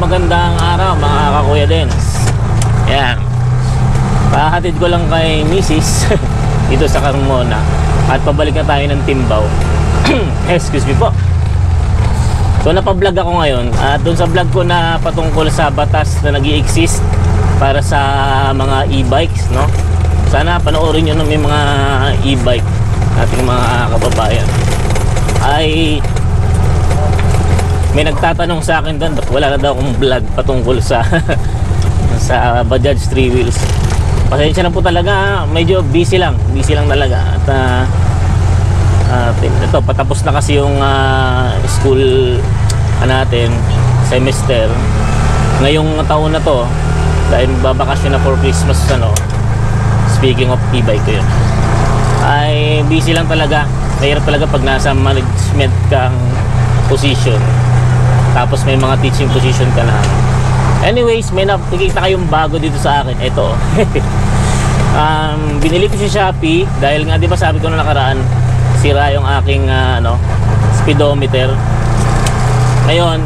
magandang araw mga kakuya Dens. Yan, pahatid ko lang kay Mrs. dito sa Carmona at pabalik na tayo ng Timbaw. Excuse me po. So napablog ako ngayon at doon sa vlog ko na patungkol sa batas na nag-i-exist para sa mga e-bikes, no? Sana panoorin nyo na may mga e-bike ating mga kababayan. Ay may nagtatanong sa akin doon, wala na daw akong vlog patungkol sa sa Bajaj 3 wheels. Pasensya na po talaga, medyo busy lang talaga. At ito, patapos na kasi yung school natin, semester. Ngayong taon na to, dahil babakasyon na for Christmas, speaking of e-bike ko yun, ay busy lang talaga. Mahirap talaga pag nasa management kang position, tapos may mga teaching position ka na. Anyways, may nakikita kayong bago dito sa akin. Ito. Binili ko sa Shopee dahil nga, di ba sabi ko na nakaraan, sira yung aking speedometer. Ngayon,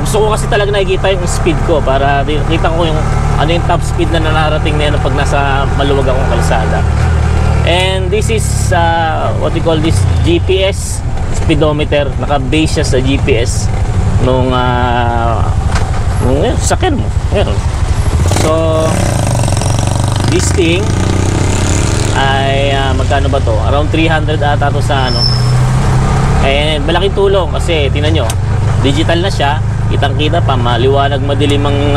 gusto ko kasi talaga nakikita yung speed ko para kita ko yung yung top speed na nararating na yan pag nasa maluwag akong kalsada. And this is what we call this, GPS speedometer. Naka-base siya sa GPS nung sakyan mo. So this thing ay magkano ba to? Around 300 ata to sa and malaking tulong kasi tingnan nyo, digital na siya, kitang kita pa, maliwanag madilim ang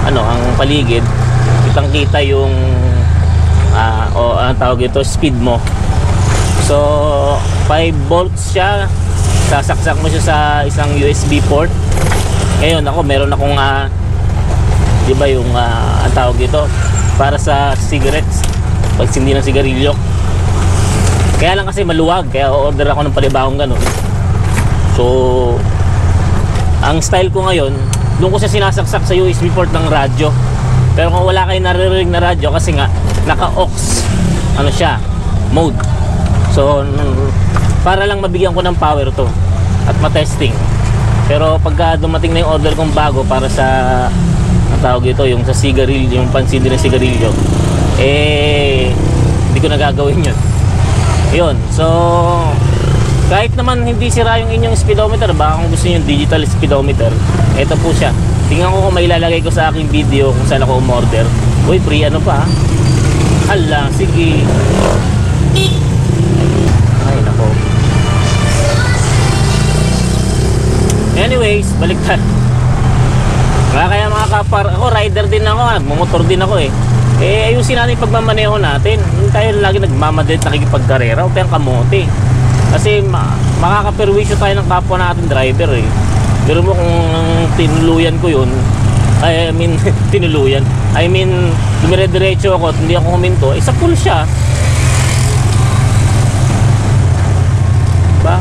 ang paligid, kitang kita yung ang tawag ito, speed mo. So 5 volts siya, sasaksak mo siya sa isang USB port. Ngayon ako, meron akong di ba yung ang tawag ito para sa cigarettes, pag sindi ng sigarilyo. Kaya lang kasi maluwag, kaya order ako ng palibahong ganun. So ang style ko ngayon, doon ko siya sinasaksak sa USB port ng radyo. Pero kung wala kayo naririnig na radyo, kasi nga naka-aux siya, mode. So para lang mabigyan ko ng power to at matesting. Pero pagka dumating na yung order kong bago para sa tawag ito, yung sa sigarilyo, yung pansindi ng sigarilyo, hindi ko nagagawin yun. So kahit naman hindi sira yung inyong speedometer, baka kung gusto nyo yung digital speedometer, ito po siya. Tingnan ko kung may ilalagay ko sa aking video kung saan ako umorder. Uy, free pa. Hala, sige. Ay, nako. Anyways, balik tayo. Kaya mga kapar, ako rider din ako, nagmumotor din ako ayusin natin yung pagmamaneho natin. Hindi tayo lagi nagmamadali nakikipagkarera o tayong kamote. Kasi makakaperwisyo tayo ng kapwa natin driver Pero mo kung tinuluyan ko yun, tinuluyan, dumire-diretso ako at hindi ako huminto, sa pool siya. Ba?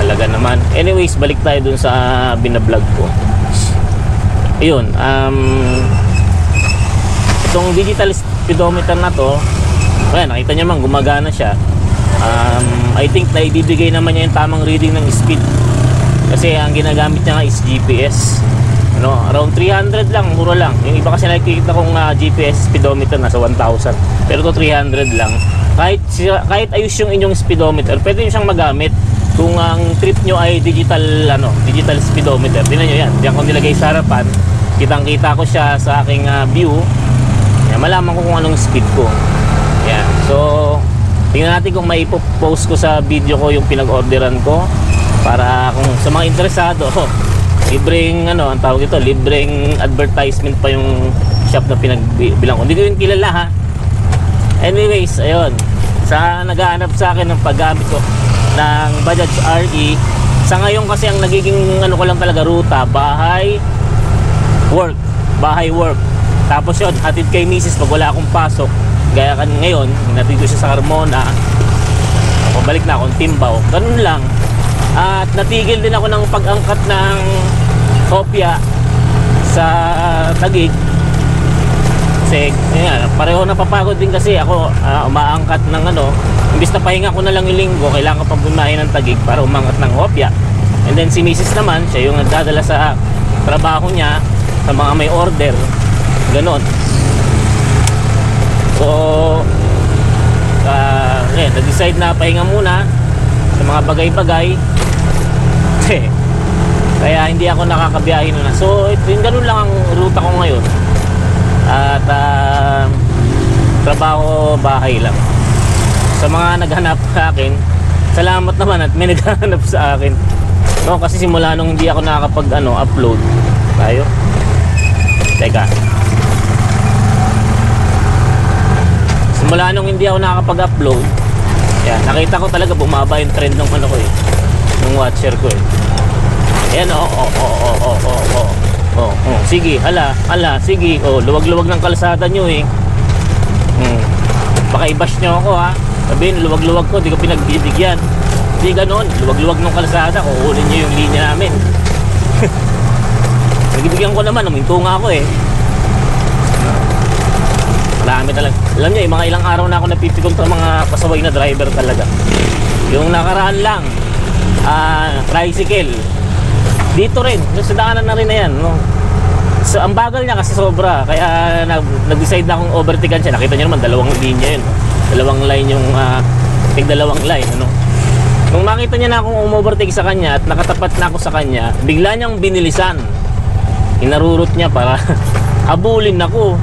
Talaga naman. Anyways, balik tayo dun sa binablog ko. Ayun, itong digital speedometer na to, ayan, nakita nyo man, gumagana siya. I think na ibibigay naman niya yung tamang reading ng speed. Kasi ang ginagamit niya nga is GPS. Around 300 lang, mura lang. Yung iba kasi nakikita kong GPS speedometer nasa 1,000. Pero to 300 lang. Kahit ayos yung inyong speedometer, pwede nyo siyang magamit kung ang trip nyo ay digital speedometer. Tingnan nyo yan, diyan ko nilagay sa harapan, kitang kita ko siya sa aking view. Yan, malaman ko kung anong speed ko. Yan. So tingnan natin kung may post ko sa video ko yung pinag-orderan ko, para kung sa mga interesado, libreng ang tawag ito, libreng advertisement pa yung shop na pinagbilang ko. Hindi ko yung kilala ha. Anyways, ayun, sa naghahanap sa akin ng paggamit ko ng Bajaj RE, sa ngayon kasi ang nagiging ko lang talaga ruta, bahay work. Tapos yun, hatid kay Mrs. pag wala akong pasok. Gaya ngayon, natid ko siya sa Carmona, pabalik na akong Timbaw, ganun lang. At natigil din ako ng pag-angkat ng kopya sa Taguig kasi pareho napapagod din kasi ako, umaangkat ng imbis na pahinga ko na lang yung linggo, kailangan ko pang bumahin ng Taguig para umangat ng kopya. And then si Mrs. naman, siya yung nagdadala sa trabaho niya, sa mga may order, ganon. So nag-decide na pahinga muna sa mga bagay-bagay. Kaya hindi ako nakakabiyahe na. So yung ganun lang ang ruta ko ngayon. At trabaho bahay lang. Sa mga naghanap sa akin, salamat naman at may naghanap sa akin. No, kasi simula nung hindi ako nakakapag upload tayo. Teka. Simula nung hindi ako nakakapag-upload, yan, nakita ko talaga bumaba yung trend ng ko eh. Ng watcher ko eh. Ayan, sige, sige, luwag-luwag ng kalsada nyo eh. Baka i-bash nyo ako ha. Sabihin, luwag-luwag ko, di ko pinagbibigyan. Hindi ganon, luwag-luwag ng kalsada, kukunin nyo yung linya namin. Nagbibigyan ko naman, uminto nga ako eh. Marami talaga. Alam nyo, mga ilang araw na ako napipikon sa mga pasaway na driver talaga. Yung nakaraan lang, tricycle. Dito rin, sa daanan na rin na yan. No? So, ang bagal niya kasi sobra. Kaya nag-decide na akong overtaken siya. Nakita nyo naman, dalawang linya yun. Dalawang line yung, dalawang line. Ano? Nung makita niya na akong umovertake sa kanya at nakatapat na ako sa kanya, bigla niyang binilisan. Inarurot niya para habulin ako.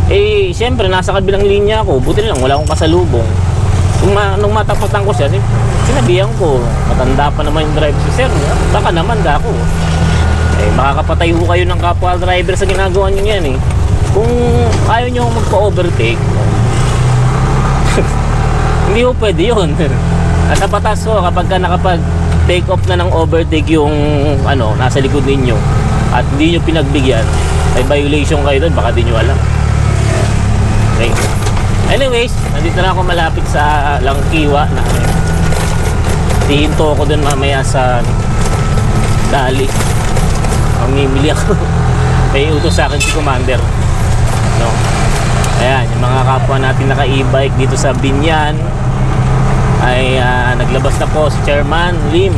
Eh, siyempre, nasa kabilang linya ako. Buti lang, wala akong kasalubong. Nung matapatan ko siya, sinabihan ko, matanda pa naman yung driver. Sir, baka naman ako. Eh, makakapatay ho kayo ng kapwa driver sa ginagawa nyo yan eh. Kung ayaw nyo magpa-overtake, hindi ho pwede yun. Nasa batas ko, kapag ka nakapag-take off na ng overtake yung nasa likod ninyo at hindi nyo pinagbigyan, may violation kayo doon, baka di nyo alam. Okay. Anyways, nandito na ako malapit sa Langkiwa na hihinto ako dun mamaya sa Dali. Mamimili ako. May utos sa akin si Commander. No? Ayan, yung mga kapwa natin naka-e-bike dito sa Binyan ay naglabas na po si Chairman Lim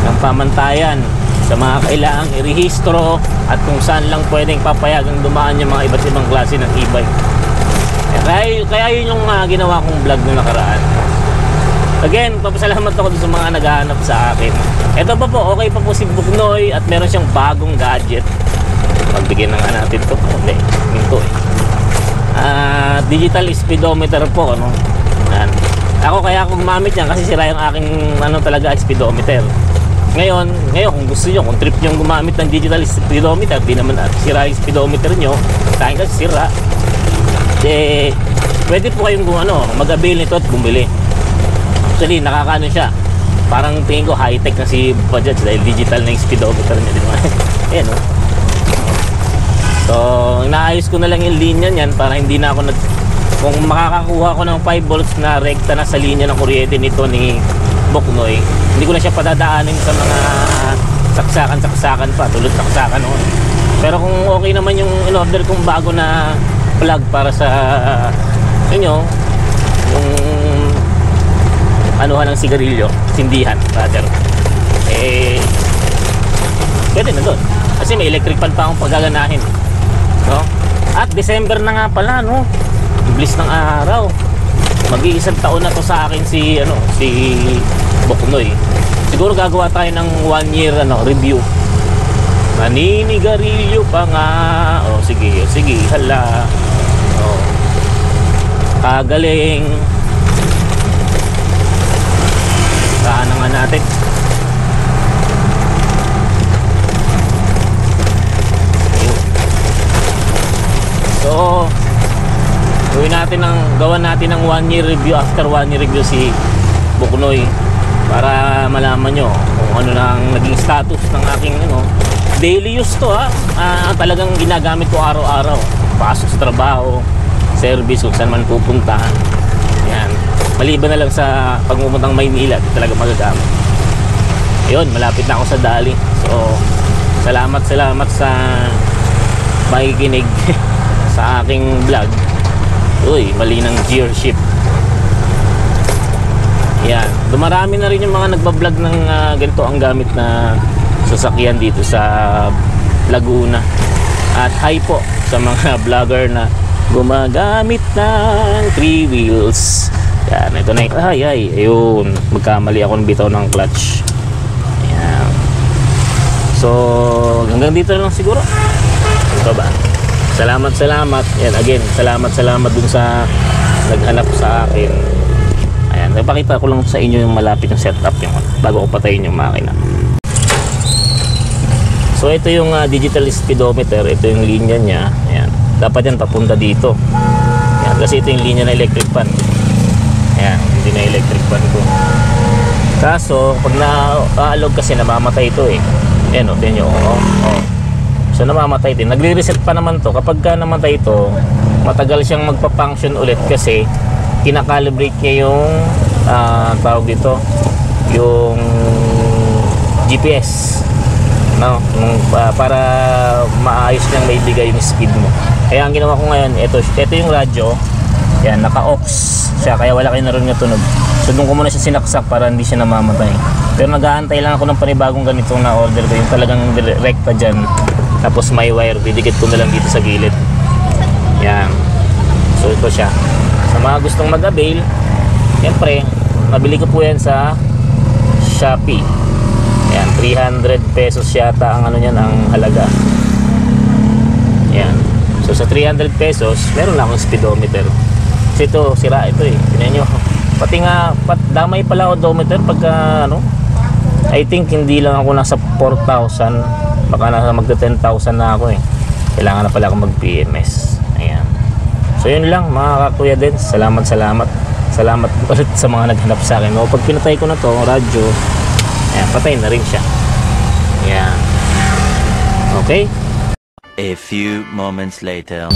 ng pamantayan sa mga kailangang irehistro at kung saan lang pwedeng papayagang dumaan yung mga iba't ibang klase ng e-bike. Kaya yun yung ginawa kong vlog na nakaraan. Again, papasalamat ako sa mga naghahanap sa akin. Ito pa po, okay pa po si Buknoy at meron siyang bagong gadget. Magbigyan na nga natin ito. Okay, ito eh. Digital speedometer po. Yan. Ako kaya ako gumamit yan kasi sira yung aking talaga speedometer. Ngayon kung gusto nyo, kung trip nyo gumamit ng digital speedometer, di naman sira yung speedometer nyo, sa akin kasi sira. Pwede po kayong mag-avail nito at bumili. Actually, nakakaano siya. Parang tingin ko high-tech na si Bajaj dahil digital na yung speedometer niya, di ba? Ayan o. So, inaayos ko na lang yung linya niyan para hindi na ako kung makakakuha ko ng 5 volts na rekta na sa linya ng kuryente nito ni Buknoy, hindi ko na siya padadaanin sa mga saksakan pa, tulad saksakan noon. Pero kung okay naman yung in-order kong bago na plug para sa yung anuhan ng sigarilyo, sindihan rather, pwede na doon kasi may electric fan pa akong paggaganahin, no? At December na nga pala, no? Iblis ng araw, mag-iisang taon na to sa akin si Buknoy. Siguro gagawa tayo ng 1 year review. Naninigarilyo pa nga. Sige, hala. Kagaling. Saan na nga natin? So, gawan natin ng 1 year review, after 1 year review si Buknoy para malaman nyo kung ano na ang naging status ng aking daily use to talagang ginagamit ko araw-araw, pasok sa trabaho, service, kung saan man pupunta. Yan, maliban na lang sa pagmumuntang Maynila, talaga magagamit. Yun, malapit na ako sa Dali. So salamat sa makikinig sa aking vlog. Uy, mali ng gear shift. Yan, dumarami na rin yung mga nagbablog ng ganito ang gamit na sasakyan dito sa Laguna. At hi po sa mga vlogger na gumagamit ng 3 wheels. Yan, ito na yung, ayun, magkamali ako ng bitaw ng clutch. Ayan. So, hanggang dito lang siguro. Ito ba? Salamat. Yan, again, salamat dun sa naghanap sa akin. Ayan, napakita ko lang sa inyo yung malapit ng setup yung bago ko patayin yung makina. So, ito yung digital speedometer. Ito yung linya niya. Ayan. Dapat yan papunta dito. Ayan, kasi ito yung linya na electric fan. Ayan, hindi na electric fan ko. Kaso, pag na-aalog kasi namamatay ito eh. Ayan o, tingnan nyo. So, namamatay din. Nagre-reset pa naman to. Kapag ka namatay ito, matagal siyang magpa-function ulit kasi kinakalibrate niya yung tawag dito, yung GPS. No? Para maayos niyang maibigay yung speed mo. Kaya ang ginawa ko ngayon, ito yung radyo. Yan, naka-aux siya, kaya wala kayo naroon nga tunog. So doon ko muna siya sinaksak para hindi siya namamatay. Pero nag-aantay lang ako ng panibagong ganitong na-order ko, yung talagang rekta dyan. Tapos may wire, didikit ko na lang dito sa gilid. Yan. So ito siya. Sa mga gustong mag-avail, siyempre, mabili ko po yan sa Shopee. Yan, 300 pesos yata ang ano niyan, ang halaga. Yan. So sa 300 pesos, meron na akong speedometer. Kasi ito, sira ito eh. Tingnan nyo. Pati nga, damay pala odometer pagka ano. I think hindi lang ako nasa 4,000. Baka nasa magta 10,000 na ako eh. Kailangan na pala ako mag-PMS. Ayan. So yun lang mga kakuya din. Salamat. Salamat ulit sa mga naghanap sa akin. O, pag pinatay ko na to, radyo, ayan, patay na rin siya. Ayan. Okay? A few moments later.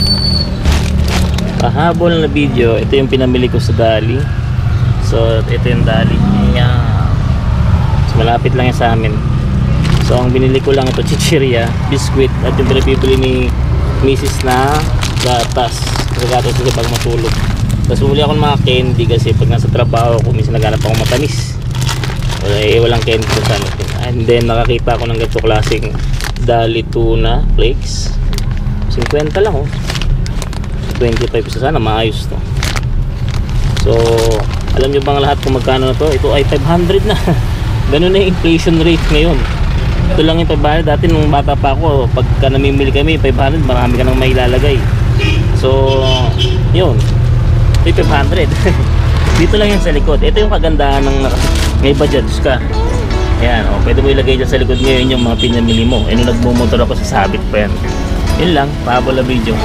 Pahabol na video. Ito yung pinamili ko sa Dali. So ito yung Dali. Ayan. So malapit lang yan sa amin. So ang binili ko lang ito, chichirya, biscuit, at yung pinapibili ni Mrs. na gatas. Kasi gatas kasi pag matulog. Tapos bumili ako ng mga candy kasi pag nasa trabaho ako, minsan naghanap ako matamis. Walang candy sa ano. And then nakakita ako ng ganito klaseng Dali tuna flakes. 50 lang oh. 25 sa sana, maayos to. So alam nyo bang lahat kung magkano na to? Ito ay 500 na. Ganun na yung inflation rate ngayon. Ito lang yung 500. Dati nung bata pa ako, pagka namimili kami 500, marami ka nang may ilalagay. So yun, ito 500. Dito lang yan sa likod. Ito yung kagandahan ng may budget ka. Ayan, pwede mo ilagay dyan sa likod ngayon yung mga pinamili mo. Nung nagmumotor ako, sasabit pa yan. Yun lang, pahabol na video.